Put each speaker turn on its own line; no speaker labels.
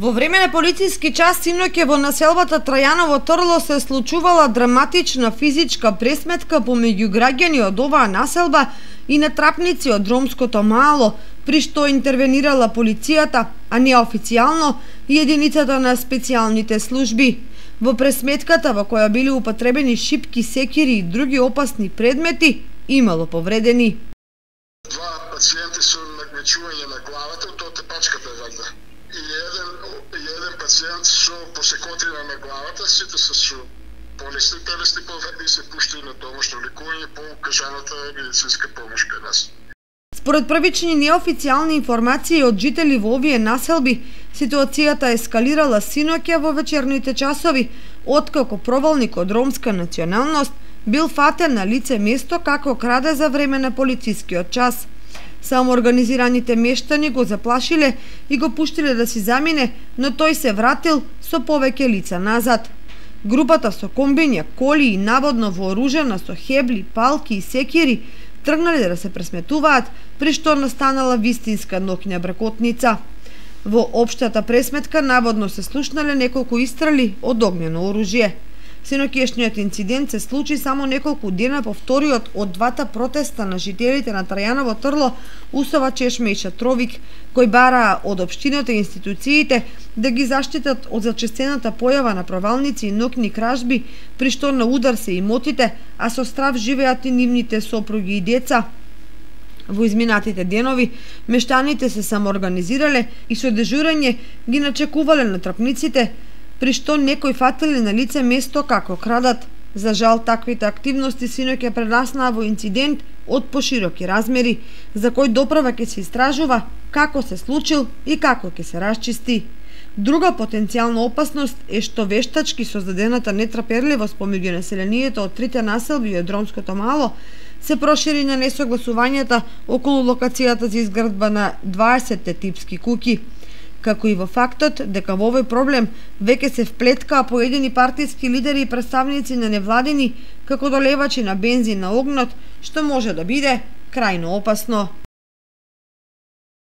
Во време на полициски час синоќа во населбата Трајаново Торло се случувала драматична физичка пресметка помеѓу граѓани од оваа населба и натрапници од ромското мало, при што интервенирала полицијата, а неофицијално и единицата на специјалните служби. Во пресметката во која били употребени шипки, секири и други опасни предмети, имало повредени.
Два пациенти со нагмечување на главата, тоа тепачката вајда. И еден пациент со посекотина на главата, сите се со полесни телесни повреди се пуштени на домашно лекување по укажаната медицинска помош кај нас.
Според првични неофицијални информации од жители во овие населби, ситуацијата ескалирала синоќа во вечерните часови, откако провалник од ромска националност бил фатен на лице место како краде за време на полицискиот час. Самоорганизираните мештани го заплашиле и го пуштиле да си замине, но тој се вратил со повеќе лица назад. Групата со комбиња, коли и наводно вооружена со хебли, палки и секири тргнале да се пресметуваат, при што настанала вистинска ноќна бракотница. Во општата пресметка наводно се слушнале неколку истрели од огнено оружје. Синоќешниот инцидент се случи само неколку дена по вториот од двата протеста на жителите на Трајаново Торло, Усова, Чешме и Шатровик, кои бараа од општината и институциите да ги заштитат од зачестената појава на провалници и ноќни кражби, при што на удар се имотите, а со страв живеат и нивните сопруги и деца. Во изминатите денови, мештаните се самоорганизирале и со дежурање ги начекувале натрапниците, при што некои фатиле на лице место како крадат. За жал, таквите активности синоќа прераснаа во инцидент од пошироки размери, за кој допрва ќе се истражува како се случил и како ќе се расчисти. Друга потенцијална опасност е што вештачки создадената нетраперливост помеѓу населението од трите населби и од ромското мало се прошири на несогласувањата околу локацијата за изградба на 20 типски куќи, како и во фактот дека во овој проблем веќе се вплеткаа поедини партиски лидери и представници на невладини како долевачи на бензин на огнот, што може да биде крајно опасно.